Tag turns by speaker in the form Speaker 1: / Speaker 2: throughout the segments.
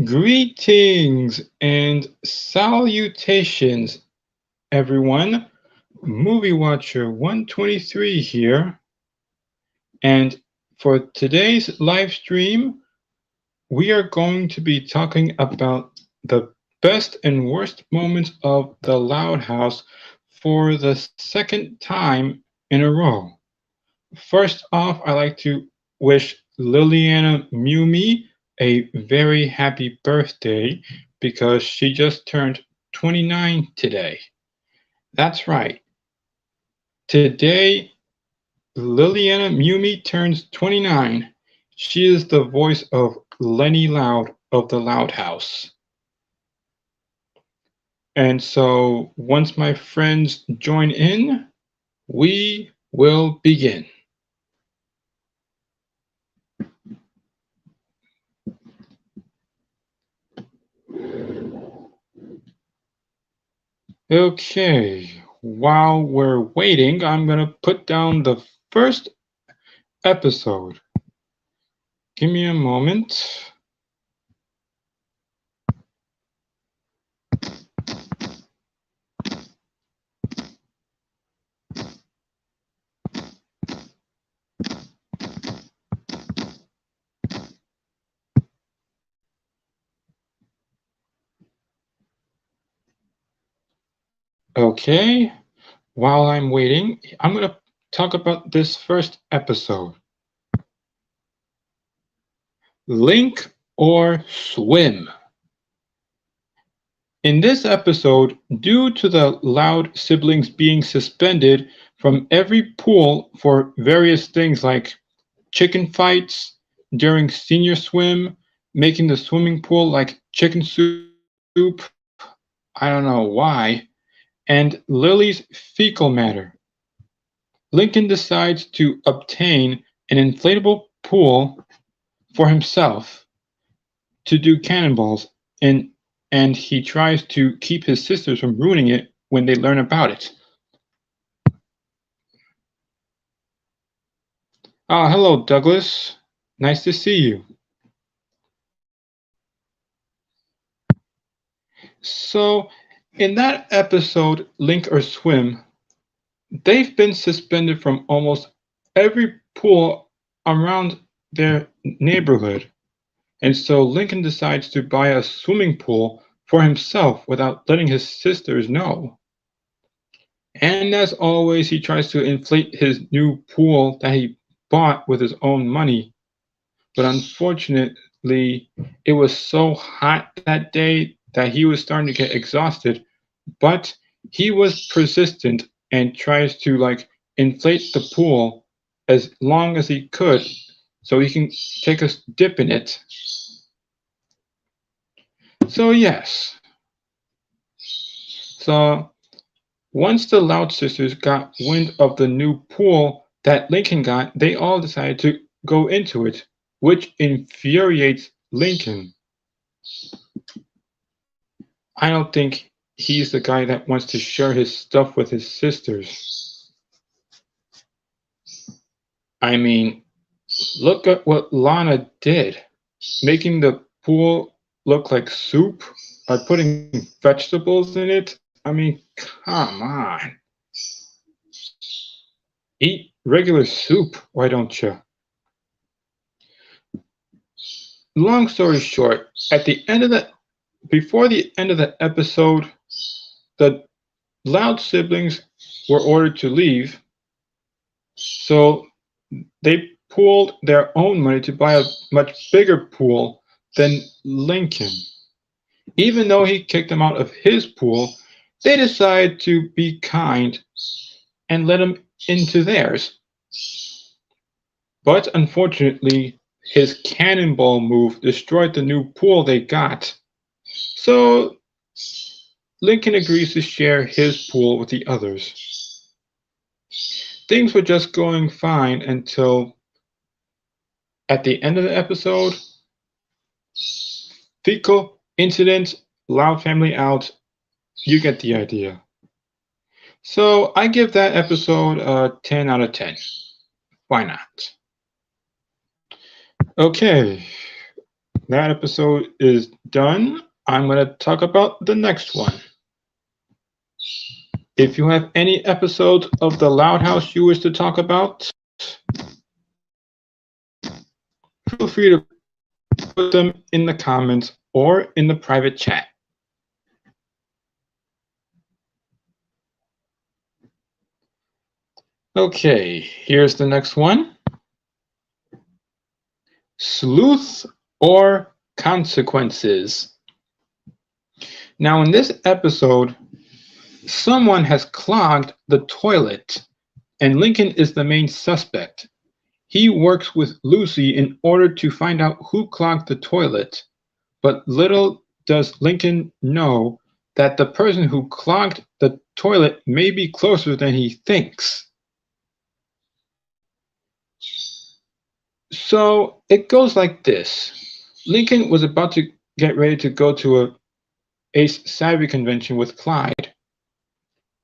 Speaker 1: Greetings and salutations, everyone. Movie Watcher 123 here. And for today's live stream, we are going to be talking about the best and worst moments of The Loud House for the second time in a row. First off, I'd like to wish Liliana Mumi a very happy birthday because she just turned 29 today. That's right. Today, Liliana Mumi turns 29. She is the voice of Lenny Loud of The Loud House. And so once my friends join in, we will begin. Okay, while we're waiting, I'm going to put down the first episode. Give me a moment. Okay, while I'm waiting, I'm going to talk about this first episode. Link or swim. In this episode, due to the Loud siblings being suspended from every pool for various things like chicken fights during senior swim, making the swimming pool like chicken soup, I don't know why, and Lily's fecal matter, Lincoln decides to obtain an inflatable pool for himself to do cannonballs, and he tries to keep his sisters from ruining it when they learn about it. Hello, Douglas. Nice to see you. So, in that episode, Link or Swim, they've been suspended from almost every pool around their neighborhood. And so Lincoln decides to buy a swimming pool for himself without letting his sisters know. And as always, he tries to inflate his new pool that he bought with his own money. But unfortunately, it was so hot that day that he was starting to get exhausted. But he was persistent and tries to inflate the pool as long as he could so he can take a dip in it. So yes. So once the Loud sisters got wind of the new pool that Lincoln got, they all decided to go into it, which infuriates Lincoln. I don't think he's the guy that wants to share his stuff with his sisters. I mean, look at what Lana did, making the pool look like soup by putting vegetables in it. I mean, come on. Eat regular soup, why don't you? Long story short, before the end of the episode, the Loud siblings were ordered to leave, so they pooled their own money to buy a much bigger pool than Lincoln. Even though he kicked them out of his pool, they decided to be kind and let him into theirs. But unfortunately, his cannonball move destroyed the new pool they got. So Lincoln agrees to share his pool with the others. Things were just going fine until at the end of the episode, fecal incident, Loud family out. You get the idea. So I give that episode a 10 out of 10. Why not? Okay, that episode is done, I'm going to talk about the next one. If you have any episodes of The Loud House you wish to talk about, feel free to put them in the comments or in the private chat. Okay, here's the next one. Sleuth or consequences. Now, in this episode, someone has clogged the toilet, and Lincoln is the main suspect. He works with Lucy in order to find out who clogged the toilet, but little does Lincoln know that the person who clogged the toilet may be closer than he thinks. So it goes like this. Lincoln was about to get ready to go to a Ace Savvy convention with Clyde,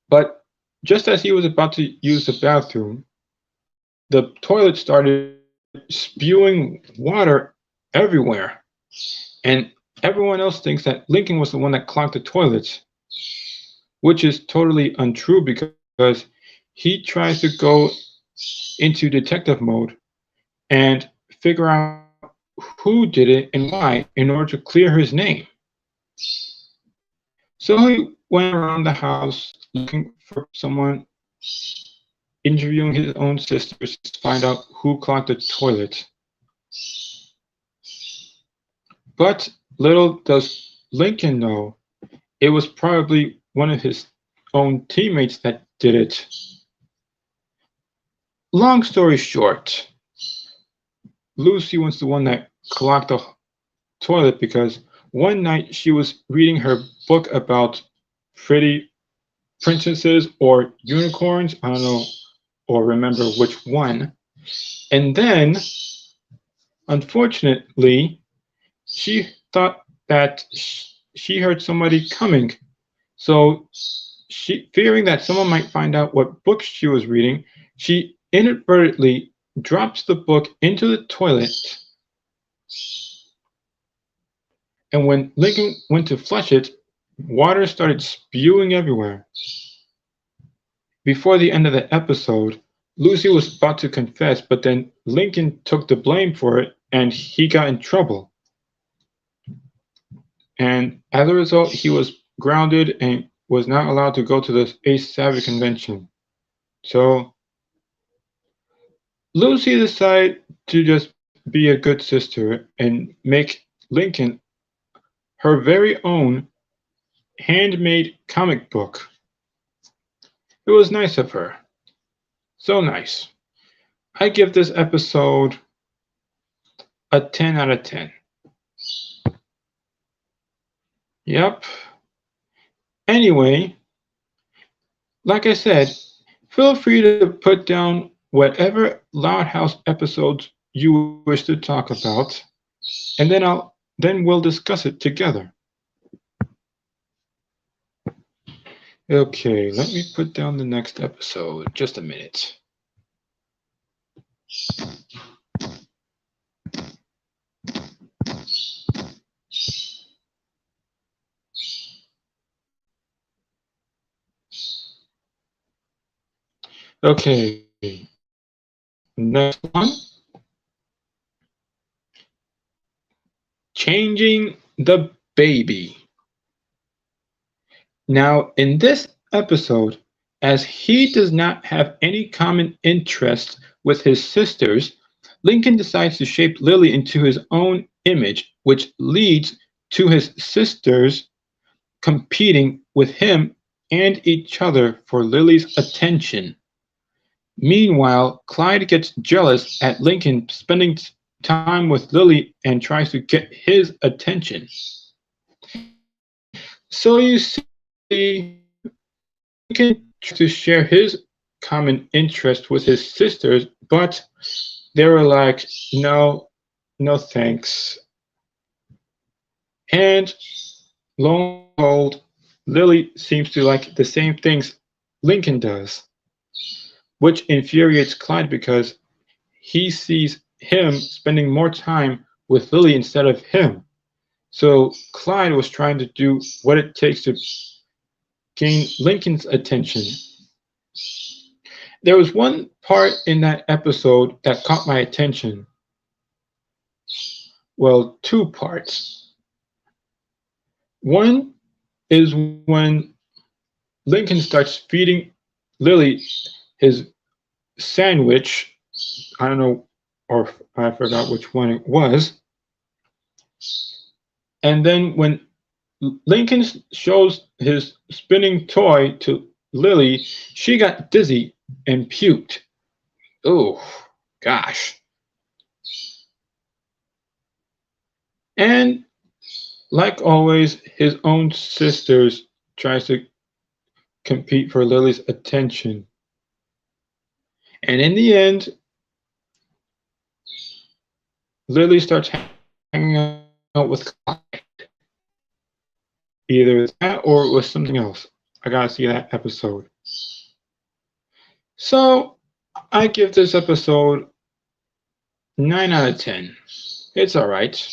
Speaker 1: but just as he was about to use the bathroom, the toilet started spewing water everywhere, and everyone else thinks that Lincoln was the one that clogged the toilets, which is totally untrue because he tries to go into detective mode and figure out who did it and why in order to clear his name. So he went around the house looking for someone, interviewing his own sisters to find out who clogged the toilet. But little does Lincoln know, it was probably one of his own teammates that did it. Long story short, Lucy was the one that clogged the toilet because one night she was reading her book about pretty princesses or unicorns, I don't know or remember which one, and then unfortunately she thought that she heard somebody coming, so she, fearing that someone might find out what book she was reading, she inadvertently drops the book into the toilet, and when Lincoln went to flush it, water started spewing everywhere. Before the end of the episode, Lucy was about to confess, but then Lincoln took the blame for it and he got in trouble. And as a result, he was grounded and was not allowed to go to the Ace Savvy convention. So Lucy decided to just be a good sister and make Lincoln her very own handmade comic book. It was nice of her. So nice. I give this episode a 10 out of 10. Yep. Anyway, like I said, feel free to put down whatever Loud House episodes you wish to talk about, and then we'll discuss it together. Okay, let me put down the next episode. Just a minute. Okay, next one. Changing the baby. Now, in this episode, as he does not have any common interest with his sisters, Lincoln decides to shape Lily into his own image, which leads to his sisters competing with him and each other for Lily's attention. Meanwhile, Clyde gets jealous at Lincoln spending time with Lily and tries to get his attention. So you see, Lincoln tries to share his common interest with his sisters, but they were like, no thanks. And lo and behold, Lily seems to like the same things Lincoln does, which infuriates Clyde because he sees him spending more time with Lily instead of him. So Clyde was trying to do what it takes to gain Lincoln's attention. There was one part in that episode that caught my attention. Well, two parts. One is when Lincoln starts feeding Lily his sandwich. I don't know, or I forgot which one it was. And then when Lincoln shows his spinning toy to Lily, she got dizzy and puked. Oh, gosh. And like always, his own sisters tries to compete for Lily's attention. And in the end, Lily starts hanging out with Clyde. Either that or it was something else. I gotta see that episode. So I give this episode 9 out of 10. It's alright.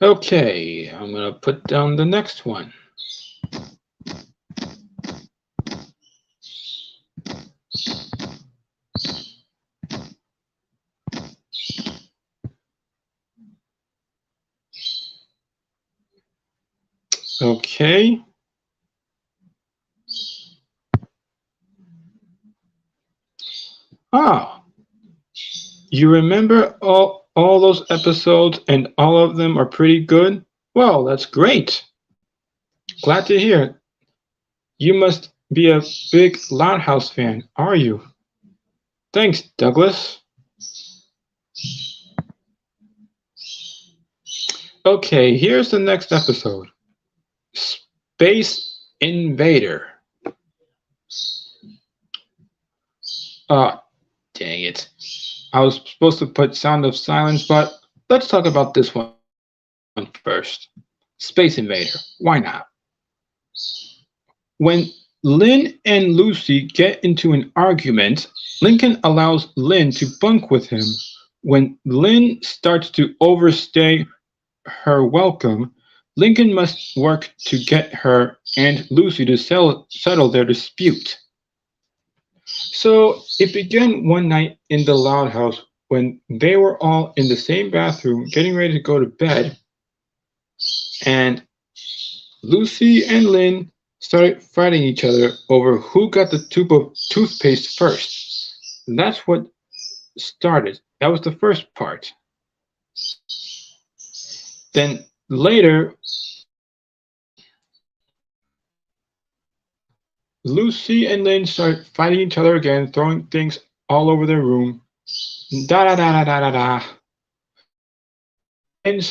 Speaker 1: Okay, I'm gonna put down the next one. Okay. Ah, you remember all those episodes and all of them are pretty good? Well, that's great. Glad to hear. You must be a big Loud House fan, are you? Thanks, Douglas. Okay, here's the next episode. Space Invader. Ah, dang it. I was supposed to put Sound of Silence, but let's talk about this one first. Space Invader. Why not? When Lynn and Lucy get into an argument, Lincoln allows Lynn to bunk with him. When Lynn starts to overstay her welcome, Lincoln must work to get her and Lucy to settle their dispute. So it began one night in the Loud House when they were all in the same bathroom getting ready to go to bed, and Lucy and Lynn started fighting each other over who got the tube of toothpaste first. That's what started. That was the first part. Then later, Lucy and Lynn started fighting each other again, throwing things all over their room. Da da da da da da da. Lynn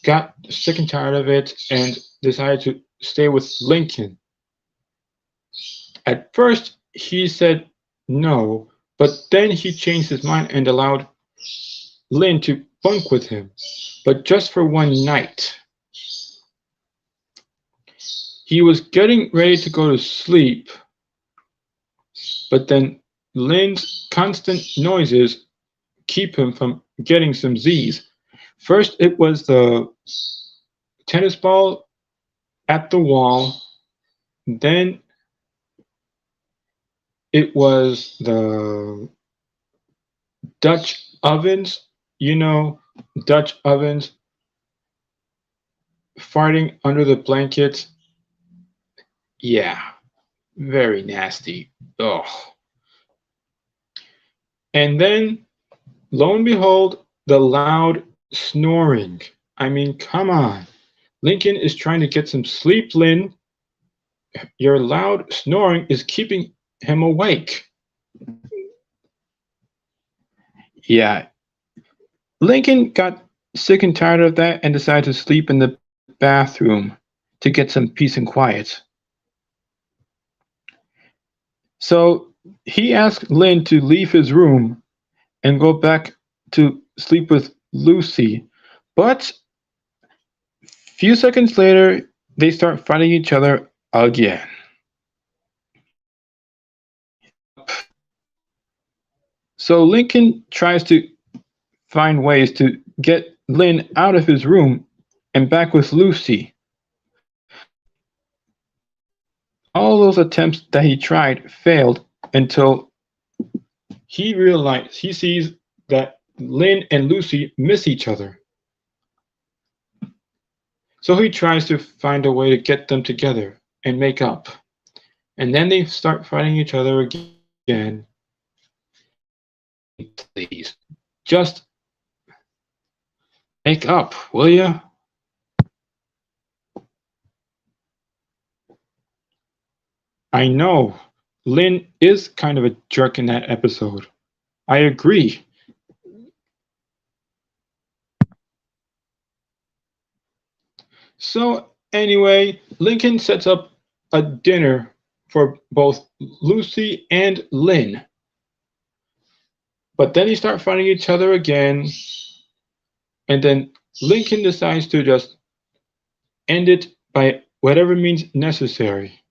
Speaker 1: got sick and tired of it and decided to stay with Lincoln. At first, he said no, but then he changed his mind and allowed Lynn to bunk with him, but just for one night. He was getting ready to go to sleep, but then Lynn's constant noises keep him from getting some Z's. First, it was the tennis ball at the wall. Then it was the Dutch ovens, Dutch ovens farting under the blanket. Yeah, very nasty. Ugh. And then, lo and behold, the loud snoring. I mean, come on. Lincoln is trying to get some sleep, Lynn. Your loud snoring is keeping him awake. Yeah. Lincoln got sick and tired of that and decided to sleep in the bathroom to get some peace and quiet. So he asked Lynn to leave his room and go back to sleep with Lucy. But a few seconds later, they start fighting each other again. So Lincoln tries to find ways to get Lynn out of his room and back with Lucy. All those attempts that he tried failed until he sees that Lynn and Lucy miss each other. So he tries to find a way to get them together and make up. And then they start fighting each other again. Please, just make up, will ya? I know, Lynn is kind of a jerk in that episode. I agree. So anyway, Lincoln sets up a dinner for both Lucy and Lynn. But then they start fighting each other again, and then Lincoln decides to just end it by whatever means necessary.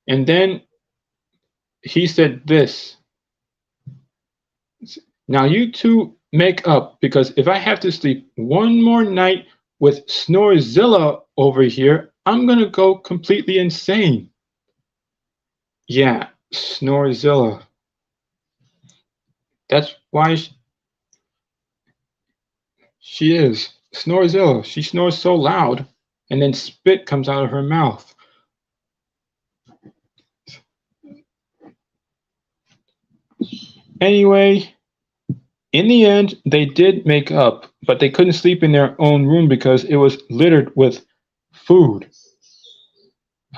Speaker 1: And then he said this: now you two make up, because if I have to sleep one more night with Snorzilla over here, I'm gonna go completely insane. Yeah, Snorzilla. That's why she is. Snorzilla. She snores so loud, and then spit comes out of her mouth. Anyway, in the end, they did make up, but they couldn't sleep in their own room because it was littered with food.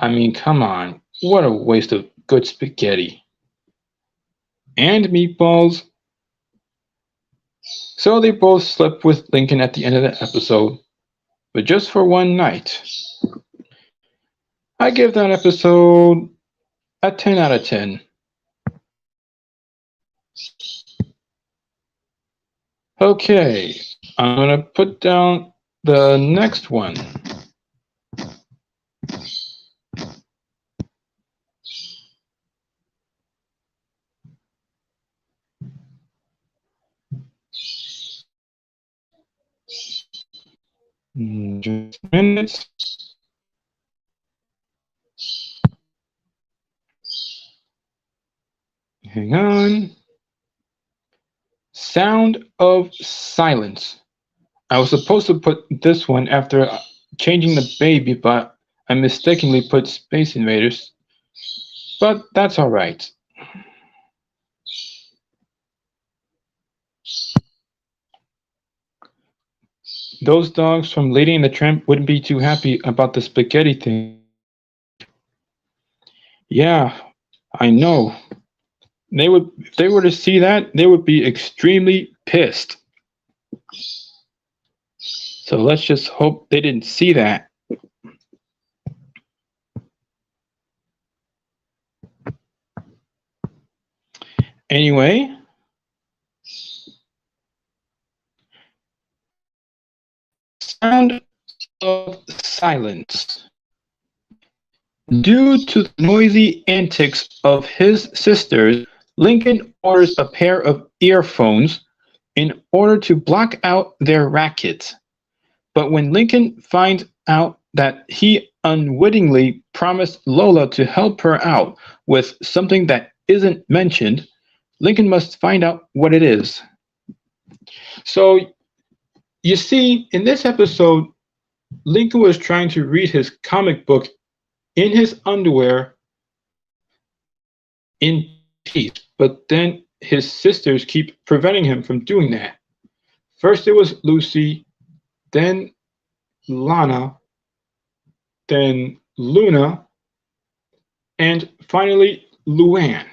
Speaker 1: I mean, come on. What a waste of good spaghetti. And meatballs. So they both slept with Lincoln at the end of the episode, but just for one night. I give that episode a 10 out of 10. Okay, I'm going to put down the next one. Just a minute. Hang on. Sound of Silence. I was supposed to put this one after changing the baby, but I mistakenly put Space Invaders. But that's alright. Those dogs from Lady and the Tramp wouldn't be too happy about the spaghetti thing. Yeah, I know. If they were to see that, they would be extremely pissed. So let's just hope they didn't see that. Anyway, Sound of Silence. Due to the noisy antics of his sisters, Lincoln orders a pair of earphones in order to block out their racket. But when Lincoln finds out that he unwittingly promised Lola to help her out with something that isn't mentioned, Lincoln must find out what it is. So, you see, in this episode, Lincoln was trying to read his comic book in his underwear in peace, but then his sisters keep preventing him from doing that. First it was Lucy, then Lana, then Luna, and finally Luann.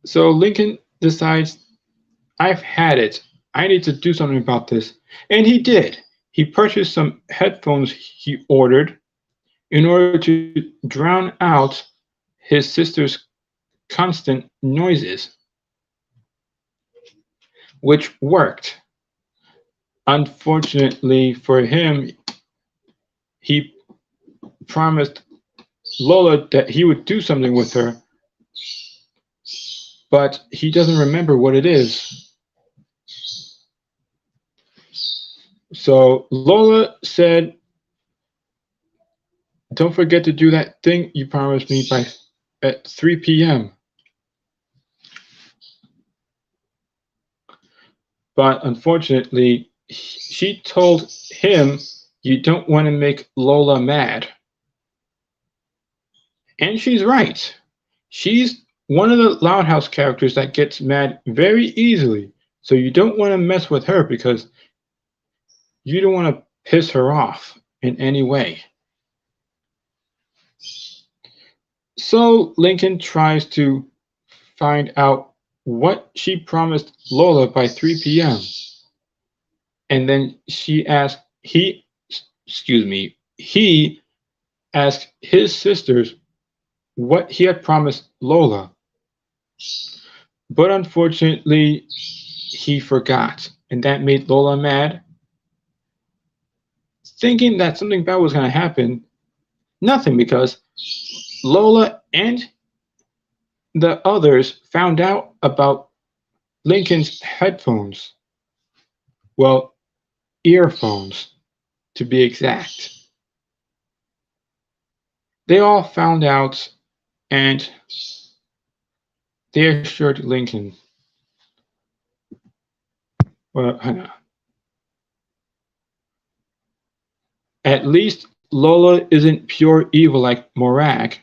Speaker 1: So Lincoln decides, I've had it. I need to do something about this. And he did. He purchased some headphones he ordered in order to drown out his sister's constant noises, which worked. Unfortunately for him, he promised Lola that he would do something with her, but he doesn't remember what it is. So Lola said, "Don't forget to do that thing you promised me by at 3 p.m." But unfortunately, she told him, "You don't want to make Lola mad." And she's right. She's one of the Loud House characters that gets mad very easily. So you don't want to mess with her because you don't want to piss her off in any way. So Lincoln tries to find out what she promised Lola by 3 p.m. And then he asked his sisters what he had promised Lola. But unfortunately, he forgot, and that made Lola mad. Thinking that something bad was going to happen, nothing, because Lola and the others found out about Lincoln's headphones. Well, earphones, to be exact. They all found out, and they assured Lincoln. Well, hang on. At least Lola isn't pure evil like Morag.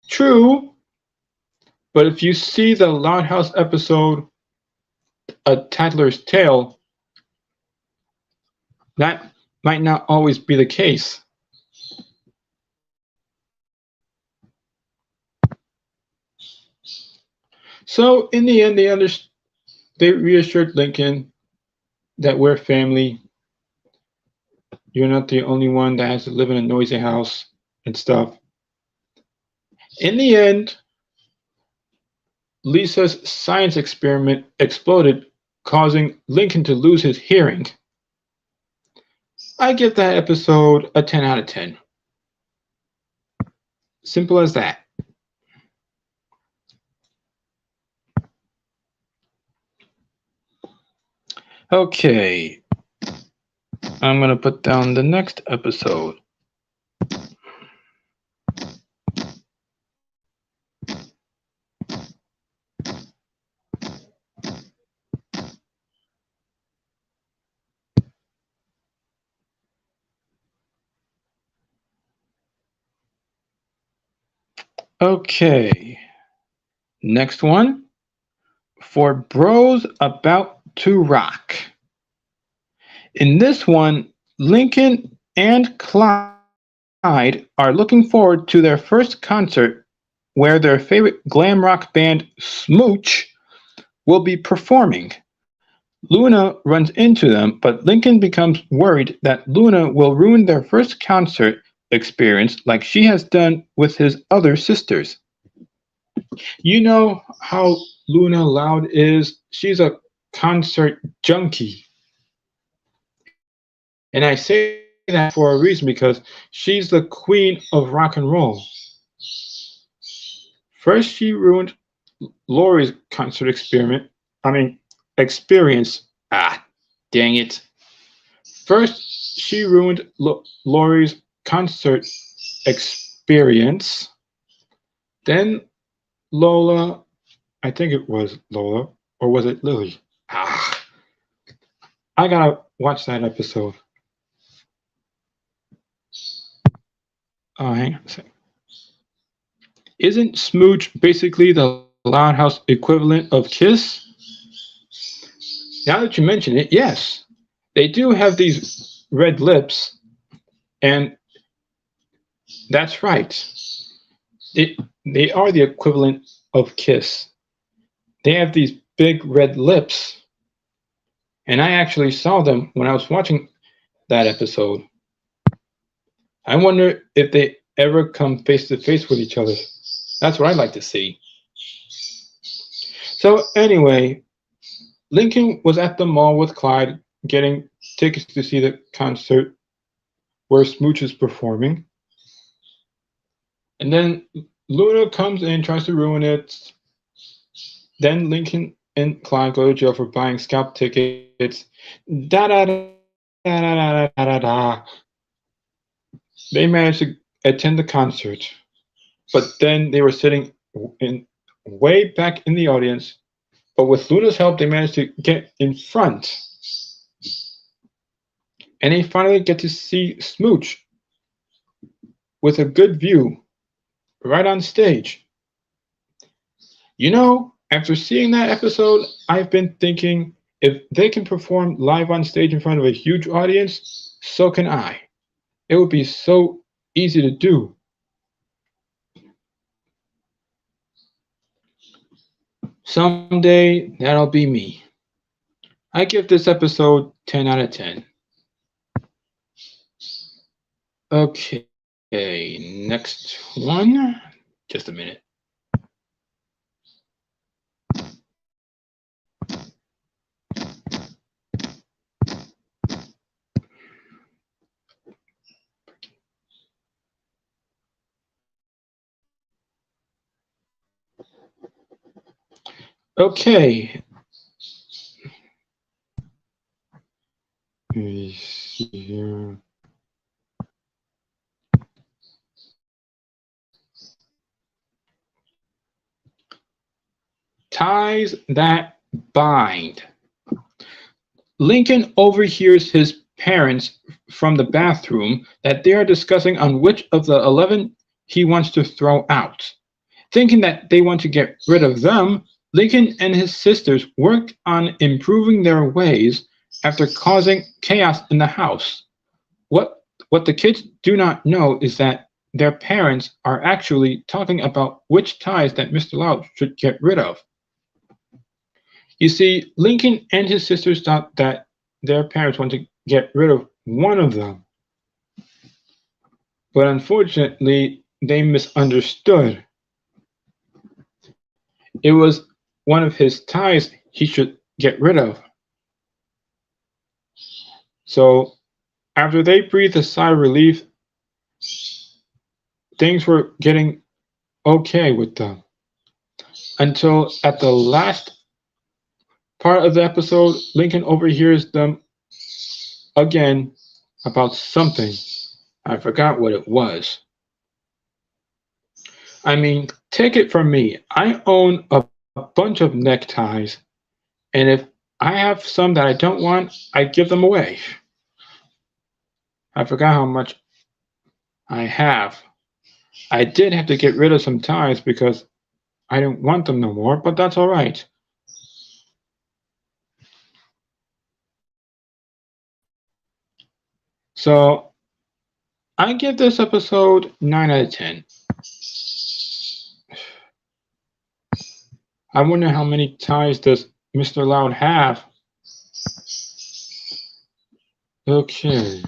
Speaker 1: True, but if you see the Loud House episode, A Tattler's Tale, that might not always be the case. So in the end, they reassured Lincoln that we're family. You're not the only one that has to live in a noisy house and stuff. In the end, Lisa's science experiment exploded, causing Lincoln to lose his hearing. I give that episode a 10 out of 10. Simple as that. Okay, I'm going to put down the next episode. Okay, next one. For Bros About to Rock. In this one, Lincoln and Clyde are looking forward to their first concert where their favorite glam rock band, Smooch, will be performing. Luna runs into them, but Lincoln becomes worried that Luna will ruin their first concert experience like she has done with his other sisters. You know how Luna Loud is? She's a concert junkie. And I say that for a reason because she's the queen of rock and roll. First, she ruined Lori's concert experience. Dang it. First, she ruined Lori's concert experience. Then Lola, I think it was Lola, or was it Lily? I gotta watch that episode. Oh, hang on a second. Isn't Smooch basically the Loud House equivalent of Kiss? Now that you mention it, yes. They do have these red lips, and that's right. They are the equivalent of Kiss. They have these big red lips, and I actually saw them when I was watching that episode. I wonder if they ever come face to face with each other. That's what I'd like to see. So anyway, Lincoln was at the mall with Clyde getting tickets to see the concert where Smooch is performing. And then Luna comes in, tries to ruin it. Then Lincoln and Clyde go to jail for buying scalp tickets. Da da da da da da da da da. They managed to attend the concert, but then they were sitting in way back in the audience. But with Luna's help, they managed to get in front, and they finally get to see Smooch with a good view right on stage. After seeing that episode, I've been thinking if they can perform live on stage in front of a huge audience, so can I. It would be so easy to do. Someday that'll be me. I give this episode 10 out of 10. Okay, next one. Just a minute. Okay. Let me see here. Ties that bind. Lincoln overhears his parents from the bathroom that they are discussing on which of the 11 he wants to throw out. Thinking that they want to get rid of them, Lincoln and his sisters worked on improving their ways after causing chaos in the house. What the kids do not know is that their parents are actually talking about which ties that Mr. Loud should get rid of. You see, Lincoln and his sisters thought that their parents wanted to get rid of one of them. But unfortunately, they misunderstood. It was one of his ties he should get rid of. So after they breathed a sigh of relief, things were getting okay with them. Until at the last part of the episode, Lincoln overhears them again about something. I forgot what it was. I mean, take it from me. I own a bunch of neckties, and if I have some that I don't want, I give them away. I forgot how much I have. I did have to get rid of some ties because I didn't want them no more, but that's all right. So I give this episode 9 out of 10. I wonder how many ties does Mr. Loud have? Okay.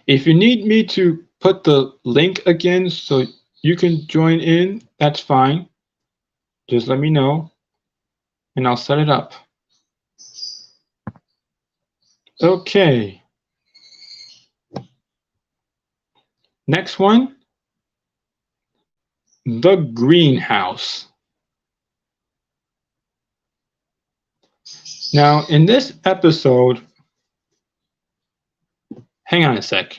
Speaker 1: If you need me to put the link again so you can join in, that's fine. Just let me know and I'll set it up. Okay. Next one, the greenhouse. Now, in this episode, hang on a sec.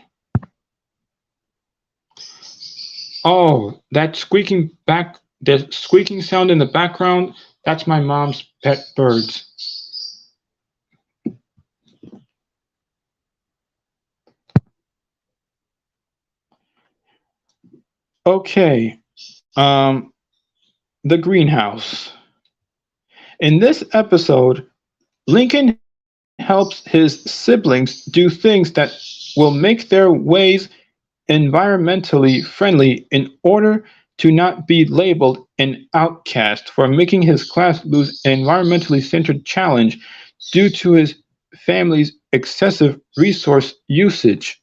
Speaker 1: Oh, that squeaking sound in the background, that's my mom's pet birds. Okay, the greenhouse. In this episode, Lincoln helps his siblings do things that will make their ways environmentally friendly in order to not be labeled an outcast for making his class lose an environmentally centered challenge due to his family's excessive resource usage.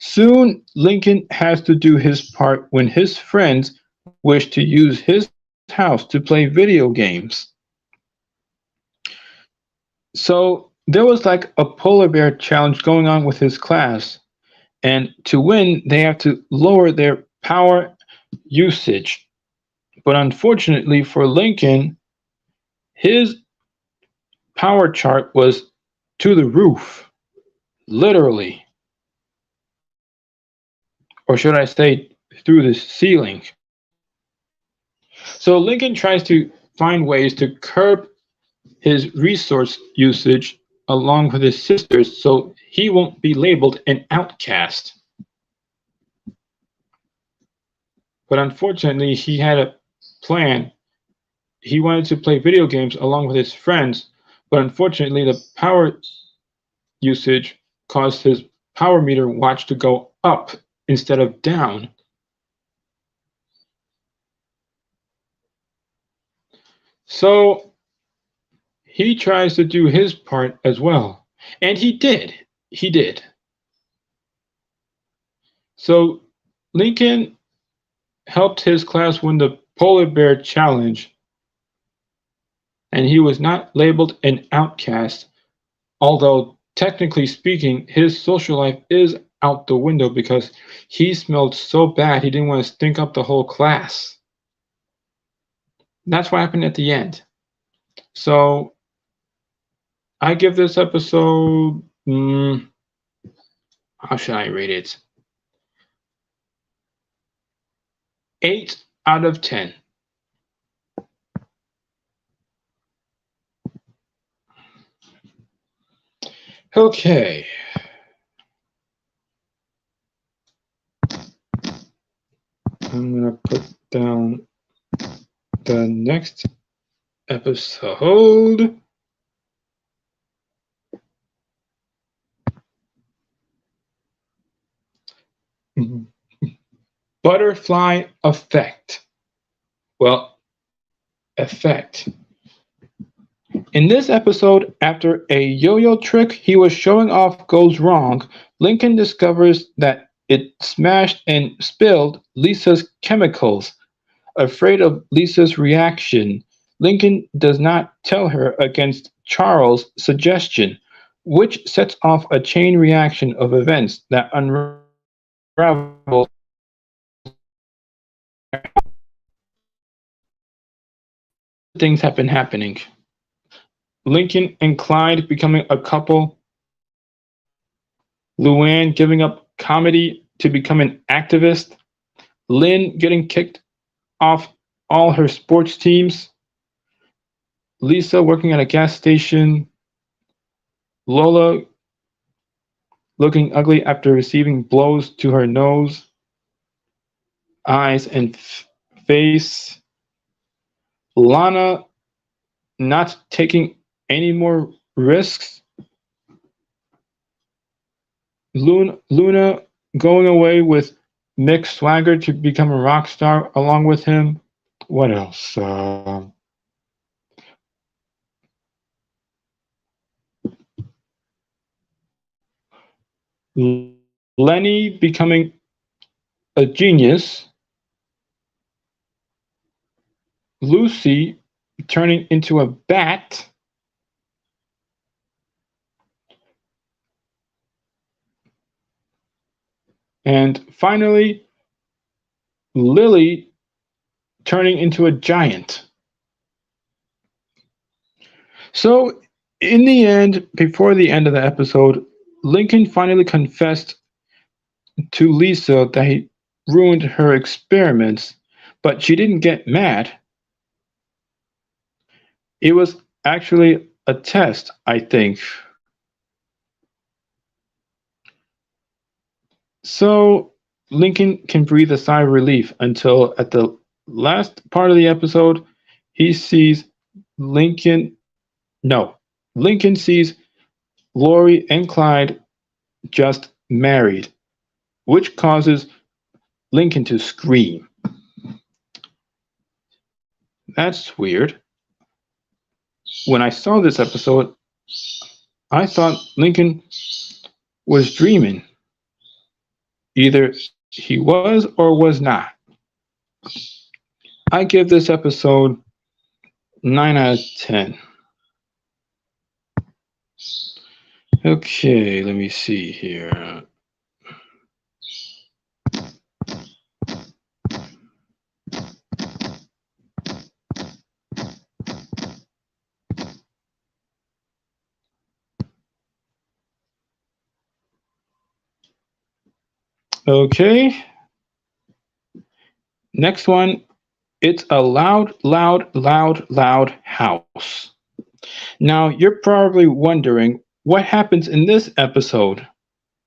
Speaker 1: Soon, Lincoln has to do his part when his friends wish to use his house to play video games. So there was like a polar bear challenge going on with his class, and to win, they have to lower their power usage. But unfortunately for Lincoln, his power chart was to the roof, literally, or should I say, through the ceiling. So Lincoln tries to find ways to curb his resource usage along with his sisters so he won't be labeled an outcast. But unfortunately, he had a plan. He wanted to play video games along with his friends, but unfortunately, the power usage caused his power meter watch to go up instead of down. So he tries to do his part as well. And he did. He did. So Lincoln helped his class win the Polar Bear Challenge. And he was not labeled an outcast, although technically speaking, his social life is out the window because he smelled so bad he didn't want to stink up the whole class. That's what happened at the end. So I give this episode, how should I rate it? 8 out of 10. Okay. I'm going to put down the next episode. Butterfly effect. Well, effect. In this episode, after a yo-yo trick he was showing off goes wrong, Lincoln discovers that it smashed and spilled Lisa's chemicals. Afraid of Lisa's reaction, Lincoln does not tell her against Charles' suggestion, which sets off a chain reaction of events that unravels things have been happening. Lincoln and Clyde becoming a couple, Luann giving up comedy to become an activist, Lynn getting kicked off all her sports teams, Lisa working at a gas station, Lola looking ugly after receiving blows to her nose, eyes, and face, Lana not taking any more risks, Luna going away with Mick Swagger to become a rock star along with him. What else? Lenny becoming a genius. Lucy turning into a bat. And finally, Lily turning into a giant. So, in the end, before the end of the episode, Lincoln finally confessed to Lisa that he ruined her experiments, but she didn't get mad. It was actually a test, I think. So Lincoln can breathe a sigh of relief until at the last part of the episode, he sees Lincoln sees Lori and Clyde just married, which causes Lincoln to scream. That's weird. When I saw this episode, I thought Lincoln was dreaming. Either he was or was not. I give this episode 9 out of 10. Okay, let me see here. Okay, next one. It's a loud, loud, loud, loud house. Now, you're probably wondering what happens in this episode.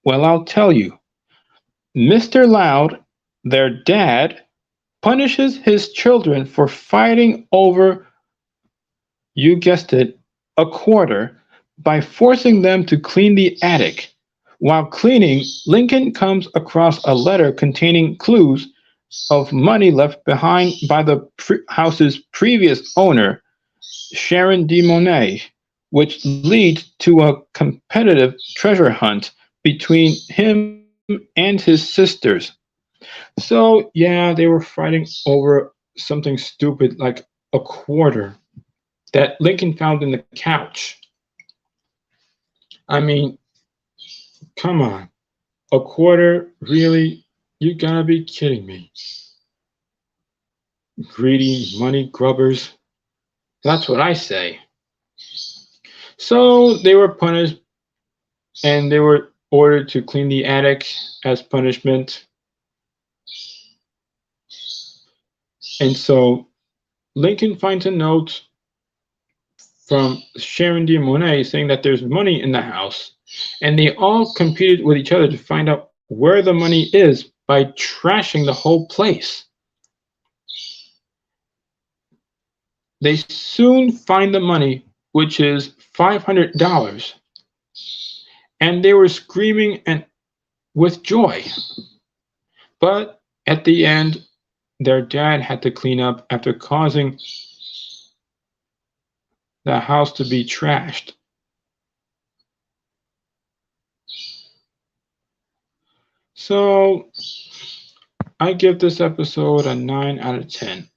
Speaker 1: Well, I'll tell you. Mr. Loud, their dad, punishes his children for fighting over, you guessed it, a quarter by forcing them to clean the attic. While cleaning, Lincoln comes across a letter containing clues of money left behind by the house's previous owner, Sharon de Monet, which leads to a competitive treasure hunt between him and his sisters. So, yeah, they were fighting over something stupid like a quarter that Lincoln found in the couch. I mean, come on. A quarter? Really? You gotta be kidding me. Greedy money grubbers. That's what I say. So they were punished and they were ordered to clean the attic as punishment. And so Lincoln finds a note from Sharon de Monet saying that there's money in the house, and they all competed with each other to find out where the money is by trashing the whole place. They soon find the money, which is $500, and they were screaming and with joy. But at the end, their dad had to clean up after causing the house to be trashed. So I give this episode a 9 out of 10.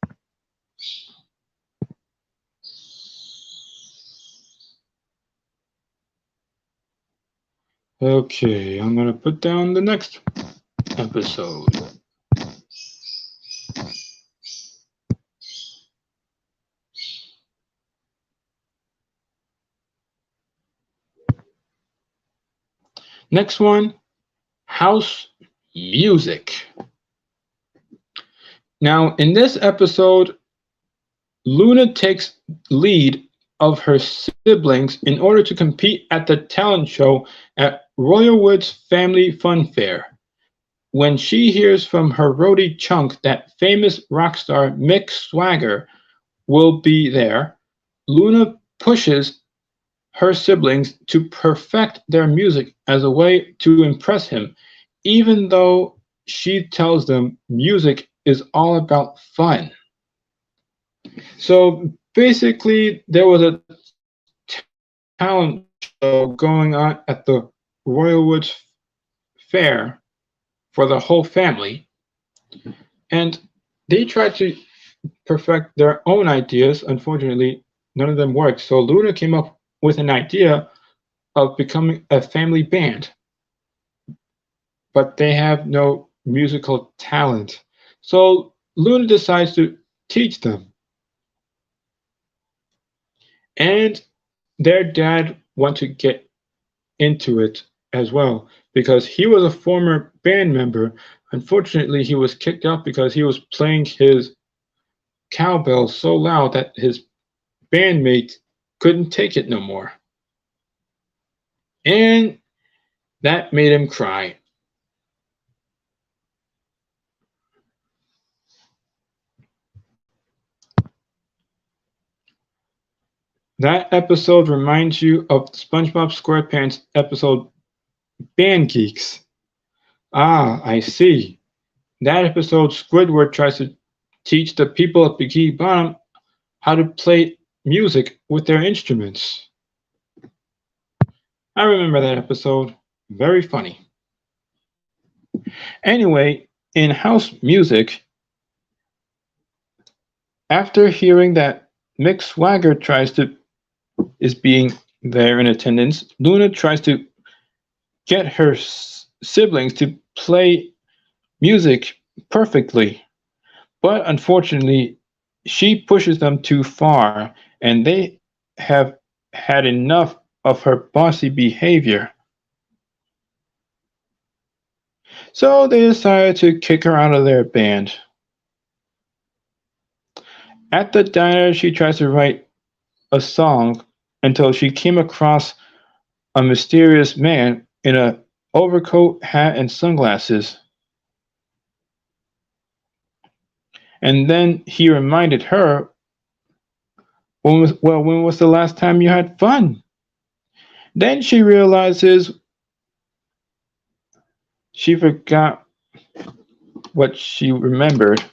Speaker 1: Okay, I'm going to put down the next episode. Next one, house music. Now, in this episode, Luna takes lead of her siblings in order to compete at the talent show at Royalwood's Family Fun Fair. When she hears from her roadie Chunk that famous rock star Mick Swagger will be there, Luna pushes her siblings to perfect their music as a way to impress him, even though she tells them music is all about fun. So basically, there was a talent show going on at the Royalwoods Fair for the whole family, and they tried to perfect their own ideas. Unfortunately, none of them worked. So Luna came up with an idea of becoming a family band, but they have no musical talent. So Luna decides to teach them. And their dad wants to get into it as well because he was a former band member. Unfortunately, he was kicked out because he was playing his cowbell so loud that his bandmate couldn't take it no more. And that made him cry. That episode reminds you of SpongeBob SquarePants episode Band Geeks. Ah, I see. That episode, Squidward tries to teach the people of Bikini Bottom how to play music with their instruments. I remember that episode. Very funny. Anyway, in house music, After hearing that Mick Swagger is being there in attendance, Luna tries to get her siblings to play music perfectly, but unfortunately, she pushes them too far, and they have had enough of her bossy behavior. So they decided to kick her out of their band. At the diner, she tries to write a song until she came across a mysterious man in a overcoat, hat, and sunglasses. And then he reminded her, when was the last time you had fun? Then she realizes she forgot what she remembered.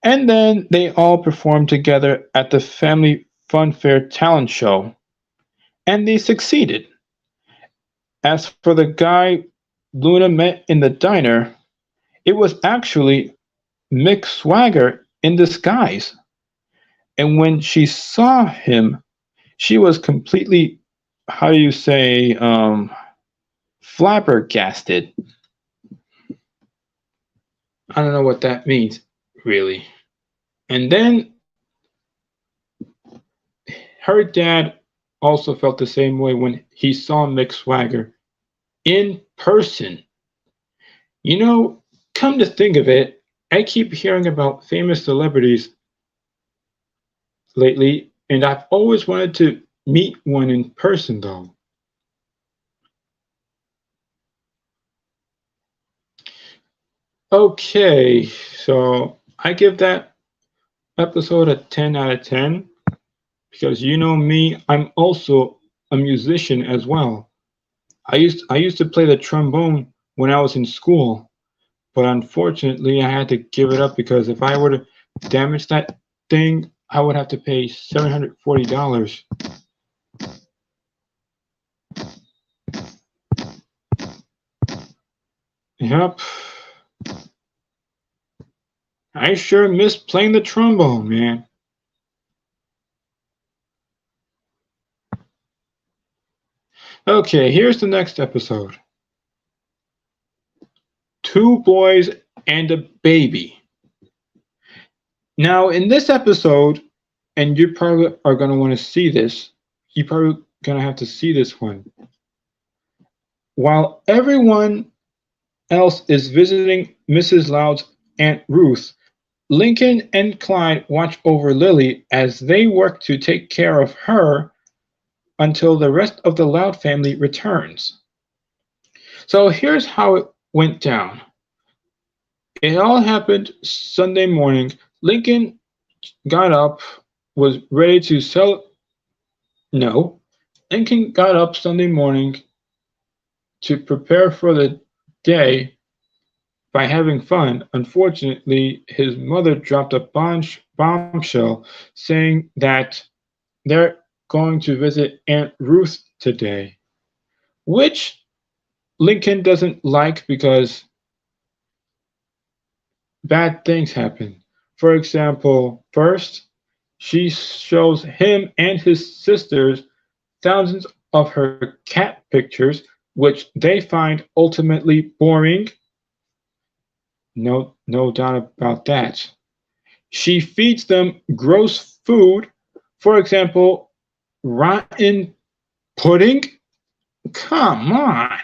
Speaker 1: And then they all performed together at the Family Funfair talent show, and they succeeded. As for the guy Luna met in the diner, it was actually Mick Swagger in disguise. And when she saw him, she was completely, how do you say, flabbergasted. I don't know what that means, really. And then her dad also felt the same way when he saw Mick Swagger in person. You know, come to think of it, I keep hearing about famous celebrities lately, and I've always wanted to meet one in person, though. Okay, so I give that episode a 10 out of 10 because you know me, I'm also a musician as well. I used to play the trombone when I was in school, but unfortunately I had to give it up because if I were to damage that thing, I would have to pay $740. Yep. I sure miss playing the trombone, man. Okay, here's the next episode. Two boys and a baby. Now, in this episode, and you probably are going to want to see this, you probably going to have to see this one. While everyone else is visiting Mrs. Loud's Aunt Ruth, Lincoln and Clyde watch over Lily as they work to take care of her until the rest of the Loud family returns. So here's how it went down. It all happened Sunday morning. Lincoln got up, was ready to sell. No, Lincoln got up Sunday morning to prepare for the day by having fun. Unfortunately, his mother dropped a bombshell saying that they're going to visit Aunt Ruth today, which Lincoln doesn't like because bad things happen. For example, first, she shows him and his sisters thousands of her cat pictures, which they find ultimately boring. No doubt about that. She feeds them gross food, for example, rotten pudding. Come on.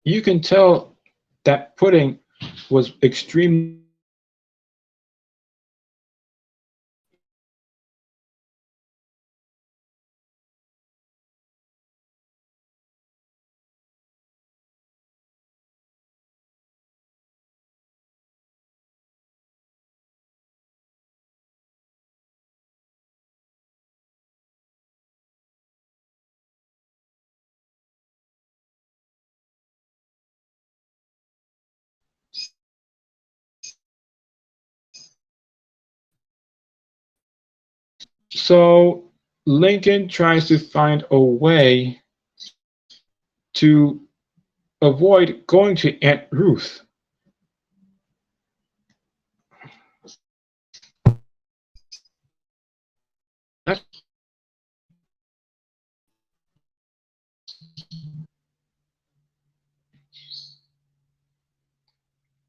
Speaker 1: You can tell that pudding was extremely So Lincoln tries to find a way to avoid going to Aunt Ruth.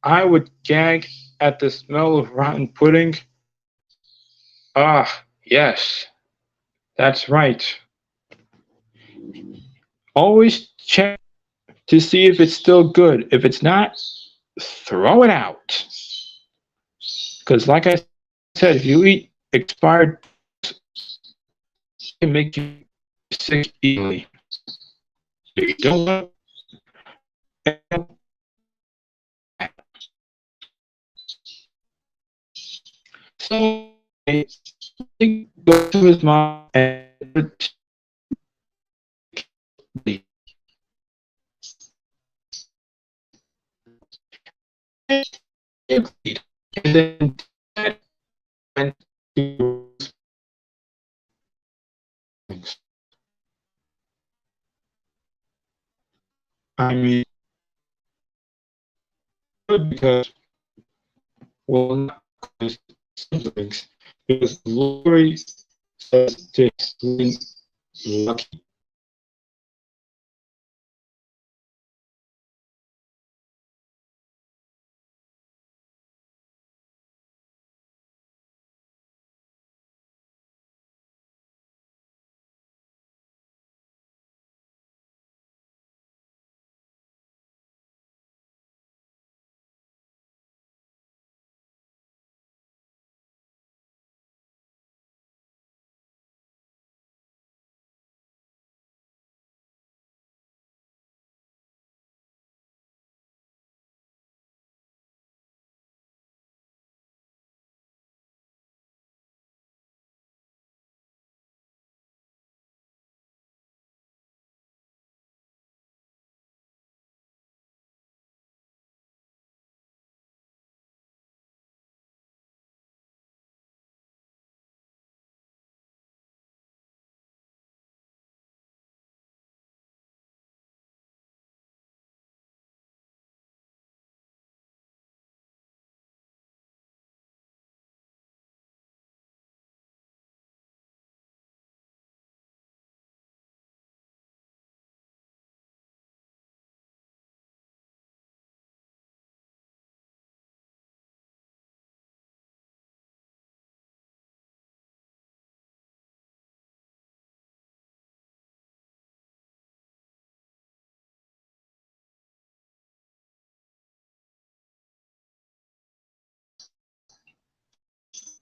Speaker 1: I would gag at the smell of rotten pudding. Ah, yes, that's right. Always check to see if it's still good. If it's not, throw it out. Because, like I said, if you eat expired books, it can make you sick easily. So you don't want that. So he goes to his mom and agreed. And then Dad went to things. I mean, good because, well, not because siblings, because Lori says to Lynn, lucky.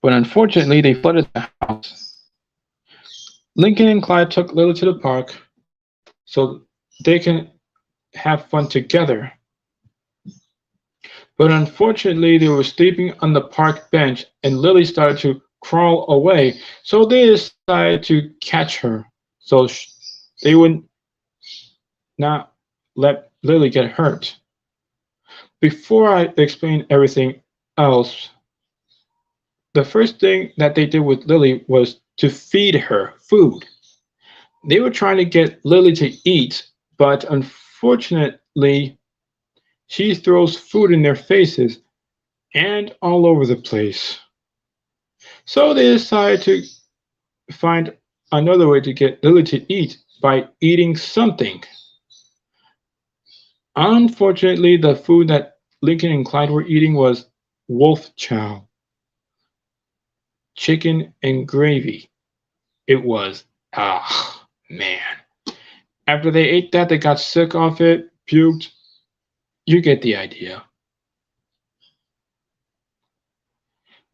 Speaker 1: But unfortunately, they flooded the house. Lincoln and Clyde took Lily to the park so they can have fun together. But unfortunately, they were sleeping on the park bench and Lily started to crawl away. So they decided to catch her so they would not let Lily get hurt. Before I explain everything else, the first thing that they did with Lily was to feed her food. They were trying to get Lily to eat, but unfortunately, she throws food in their faces and all over the place. So they decided to find another way to get Lily to eat by eating something. Unfortunately, the food that Lincoln and Clyde were eating was wolf chow, chicken and gravy. It was, man. After they ate that, they got sick of it, puked. You get the idea.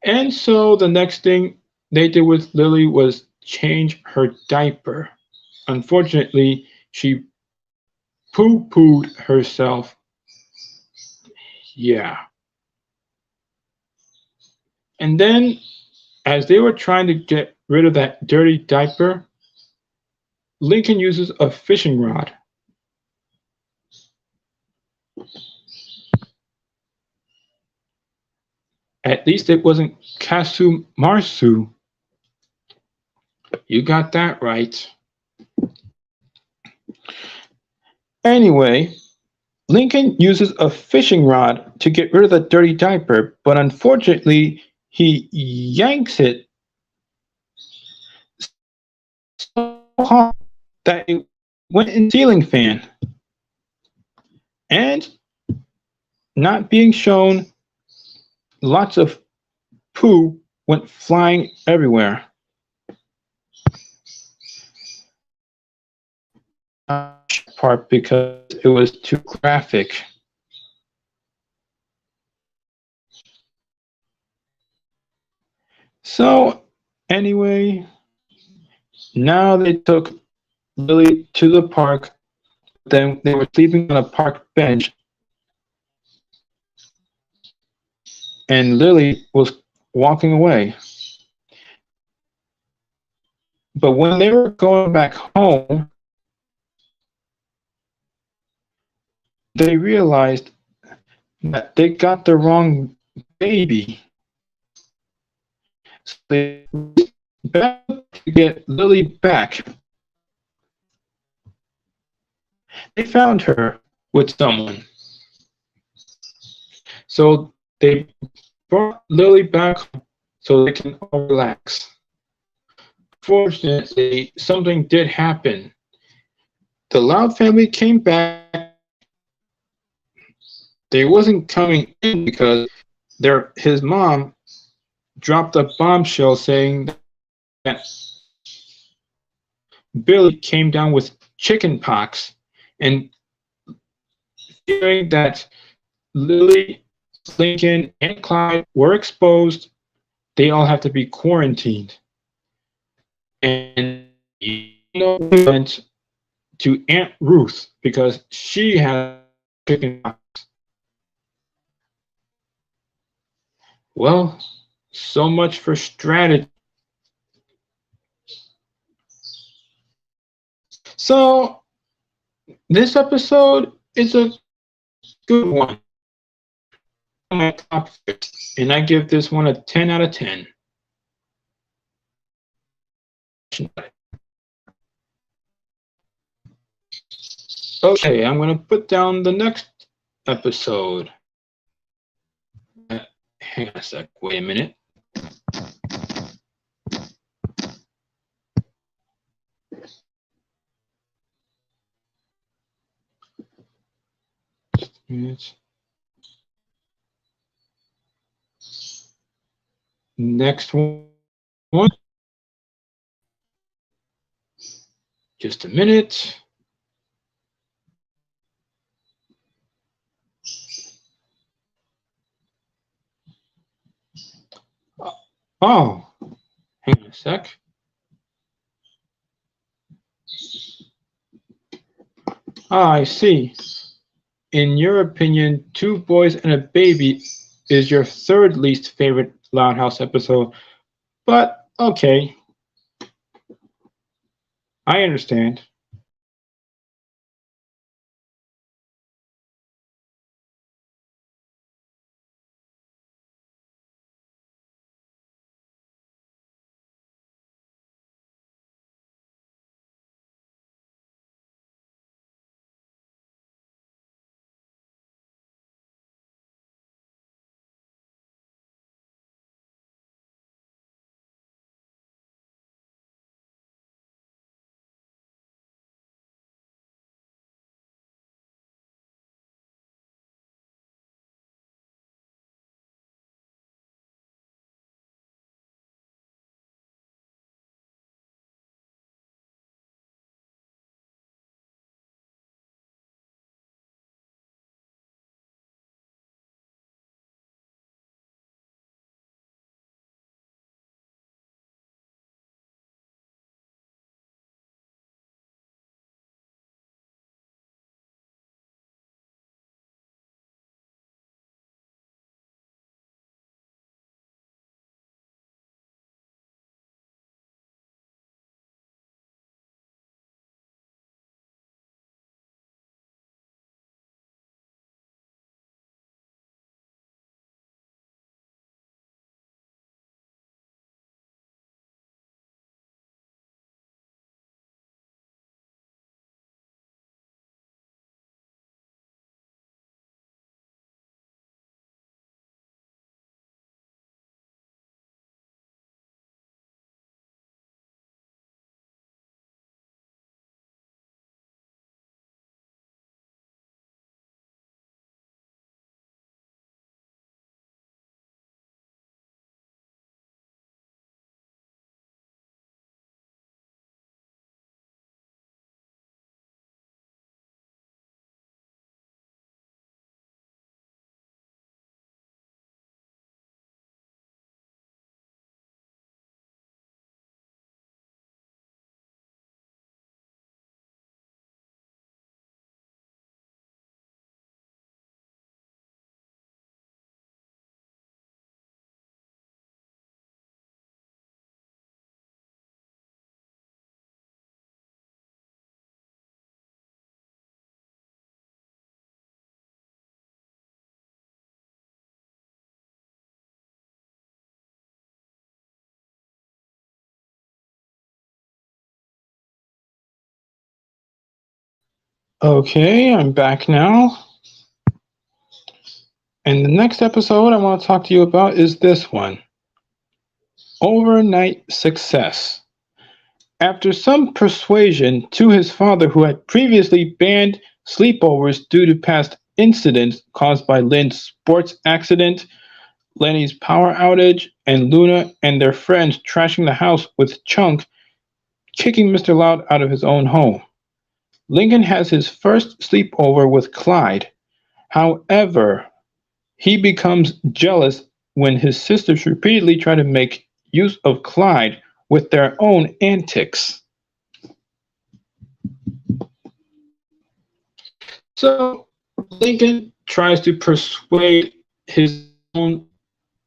Speaker 1: And so the next thing they did with Lily was change her diaper. Unfortunately, she poo pooed herself. Yeah. And then, as they were trying to get rid of that dirty diaper, Lincoln uses a fishing rod. At least it wasn't Casu Marsu. You got that right. Anyway, Lincoln uses a fishing rod to get rid of the dirty diaper, but unfortunately, he yanks it so hard that it went in the ceiling fan. And not being shown, lots of poo went flying everywhere. Part because it was too graphic. So, anyway, now they took Lily to the park. Then they were sleeping on a park bench, and Lily was walking away. But when they were going back home, they realized that they got the wrong baby. So they back to get Lily back. They found her with someone. So they brought Lily back so they can all relax. Fortunately, something did happen. The Loud family came back. They wasn't coming in because his mom dropped a bombshell saying that Billy came down with chicken pox, and fearing that Lily, Lincoln, and Clyde were exposed, they all have to be quarantined. And went to Aunt Ruth because she had chicken pox. Well, so much for strategy. So this episode is a good one. My top favorite, and I give this one a 10 out of 10. Okay, I'm going to put down the next episode. Hang on a sec. Wait a minute. Next one. Just a minute. Oh, hang on a sec. Ah, I see. In your opinion, Two Boys and a Baby is your third least favorite Loud House episode, but okay, I understand. Okay, I'm back now. And the next episode I want to talk to you about is this one: Overnight Success. After some persuasion to his father, who had previously banned sleepovers due to past incidents caused by Lynn's sports accident, Lenny's power outage, and Luna and their friends trashing the house with Chunk kicking Mr. Loud out of his own home. Lincoln has his first sleepover with Clyde. However, he becomes jealous when his sisters repeatedly try to make use of Clyde with their own antics. So Lincoln tries to persuade his own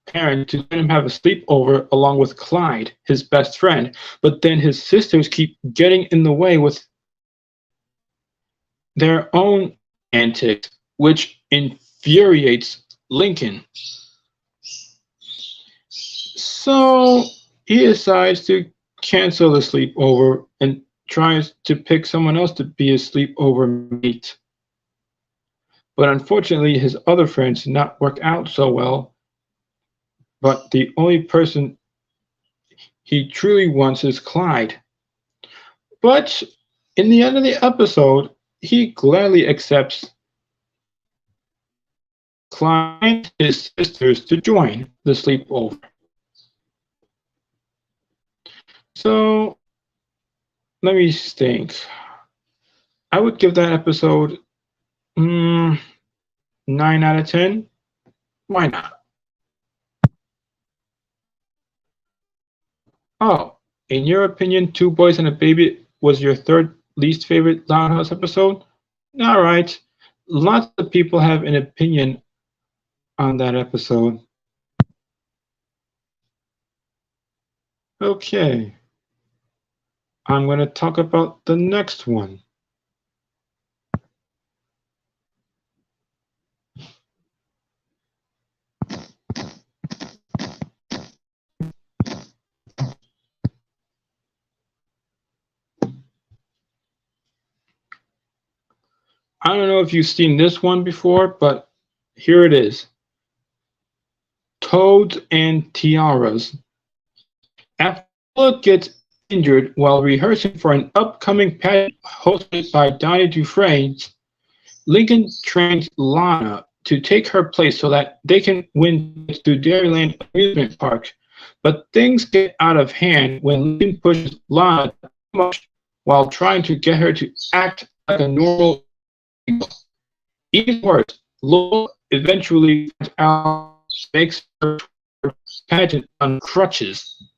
Speaker 1: parents to let him have a sleepover along with Clyde, his best friend, but then his sisters keep getting in the way with their own antics, which infuriates Lincoln. So he decides to cancel the sleepover and tries to pick someone else to be his sleepover mate. But unfortunately, his other friends did not work out so well. But the only person he truly wants is Clyde. But in the end of the episode, he gladly accepts Clyde and his sisters to join the sleepover. So let me think. I would give that episode 9 out of 10. Why not? Oh, in your opinion, Two Boys and a Baby was your third least favorite Loud House episode? All right. Lots of people have an opinion on that episode. Okay. I'm going to talk about the next one. I don't know if you've seen this one before, but here it is. Toads and Tiaras. After Lola gets injured while rehearsing for an upcoming pageant hosted by Donnie Dufresne, Lincoln trains Lana to take her place so that they can win tickets to Dairyland Amusement Park. But things get out of hand when Lincoln pushes Lana too much while trying to get her to act like a normal people. Even worse, Lola eventually finds out makes her pageant on crutches.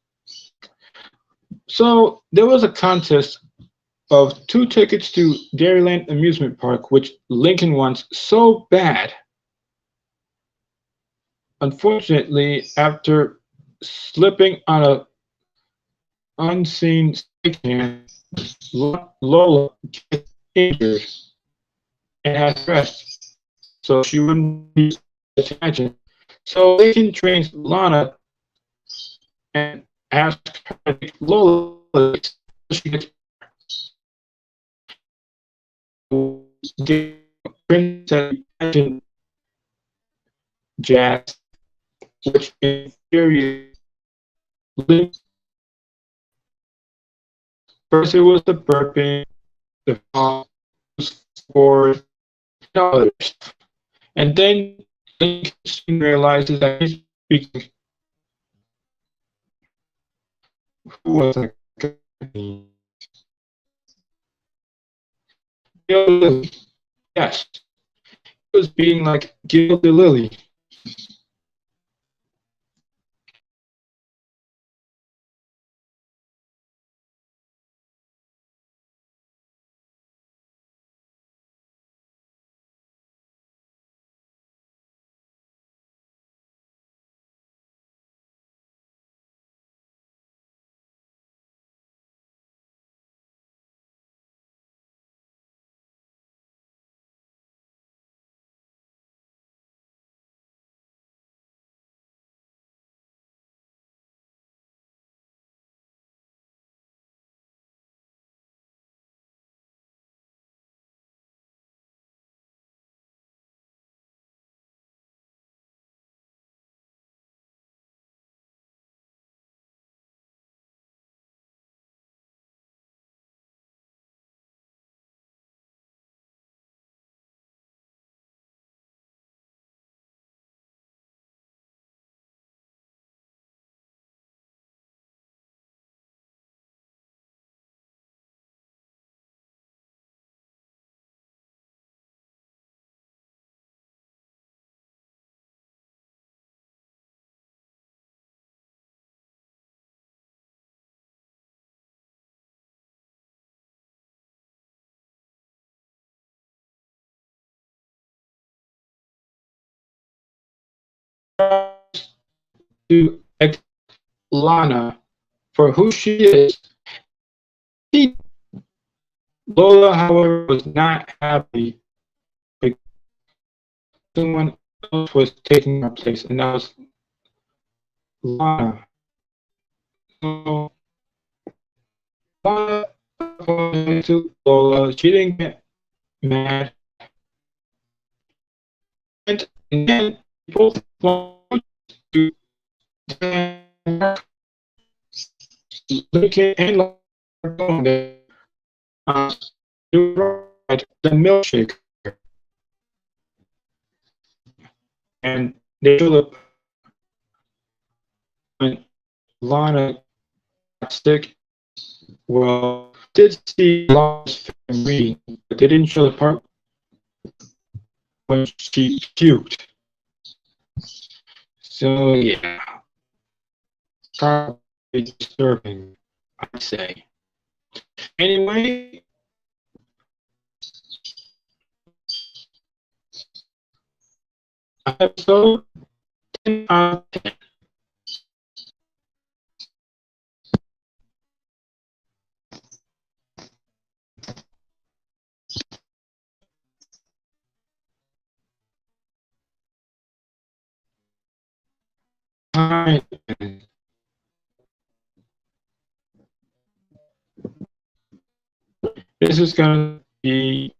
Speaker 1: So there was a contest of 2 tickets to Dairyland Amusement Park, which Lincoln wants so bad. Unfortunately, after slipping on a unseen stagehand, Lola gets injured and has rest, so she wouldn't be attention. So Lincoln trains Lana and asks her to take Lola so she gets princess jazz, which infuriates Lincoln. First it was the burping, the scores, and others. And then Lincoln soon realizes that he's speaking. Who was that guy? Gil Lily. Yes, he was being like Gil the Lily. to accept Lana for who she is. She, Lola, however, was not happy because someone else was taking her place, and that was Lana. So Lana apologized to Lola. She didn't get mad, and then both wanted to Lincoln and Lola were going there. The milkshake, and they Philip when Lana got sick. Well, did see Lana's film reading, but they didn't show the part when she puked. So yeah, probably disturbing, I'd say. Anyway, episode 10 out of 10. Alright, this is gonna be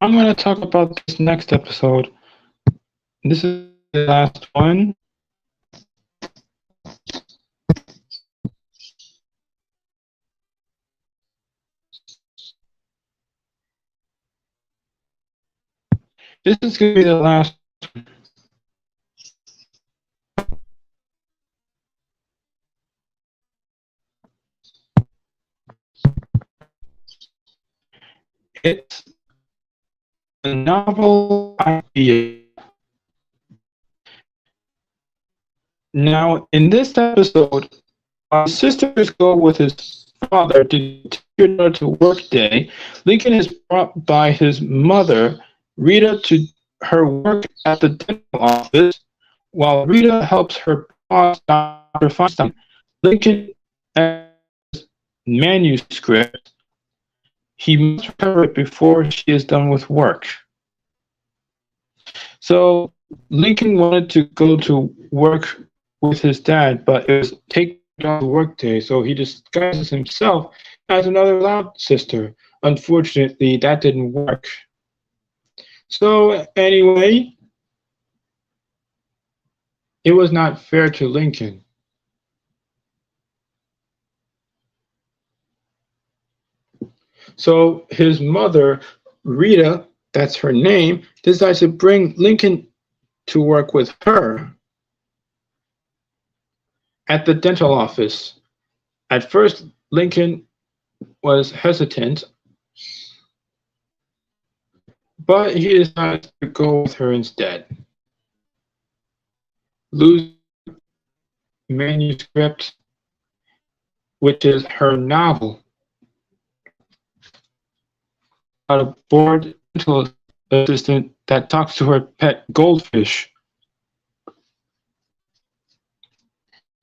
Speaker 1: I'm gonna talk about this next episode. This is the last one. This is gonna be the last one. It's a novel idea. Now, in this episode, our sisters go with his father to take her daughter to work day. Lincoln is brought by his mother, Rita, to her work at the dental office, while Rita helps her boss, Dr. Feinstein. Lincoln has manuscript. He must recover it before she is done with work. So Lincoln wanted to go to work with his dad, but it was taken off the workday, so he disguises himself as another loud sister. Unfortunately, that didn't work. So anyway, it was not fair to Lincoln. So his mother, Rita, that's her name, decides to bring Lincoln to work with her at the dental office. At first, Lincoln was hesitant, but he decided to go with her instead. Lose manuscript, which is her novel, about a bored dental assistant that talks to her pet goldfish.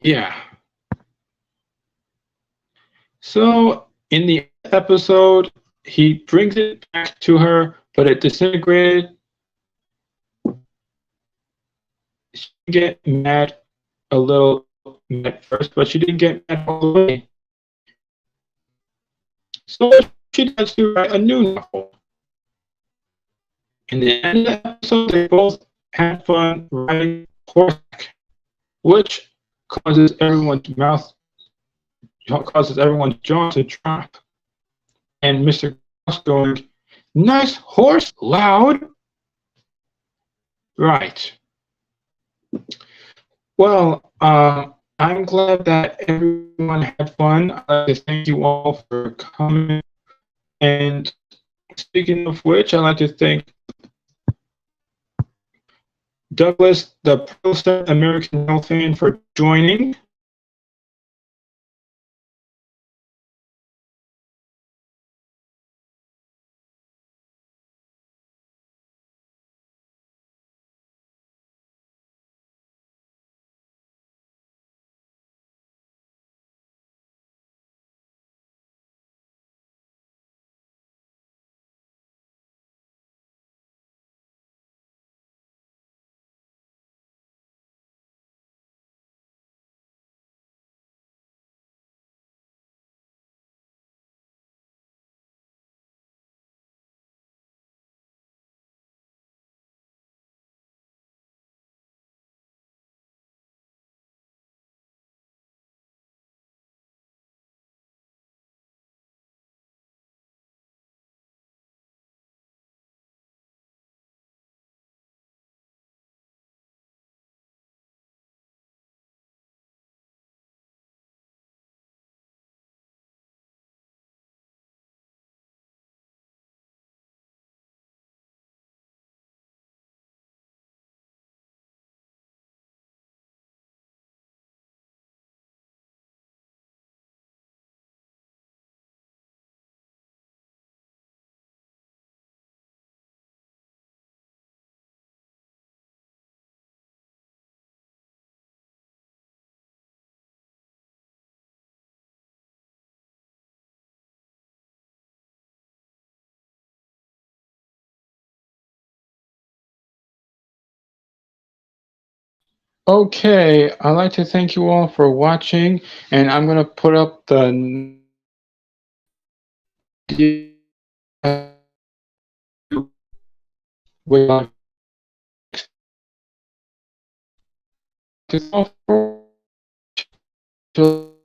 Speaker 1: Yeah. So in the episode, he brings it back to her, but it disintegrated. She get mad a little at first, but she didn't get mad all the way. So she decides to write a new novel. In the end of the episode, they both had fun riding horseback, which causes everyone's jaw to drop. And Mr. Cross going, "Nice horse, Loud." Right. Well, I'm glad that everyone had fun. I'd like to thank you all for coming. And speaking of which, I'd like to thank Douglas, the Protestant American Health fan, for joining. Okay, I'd like to thank you all for watching, and I'm going to put up the with to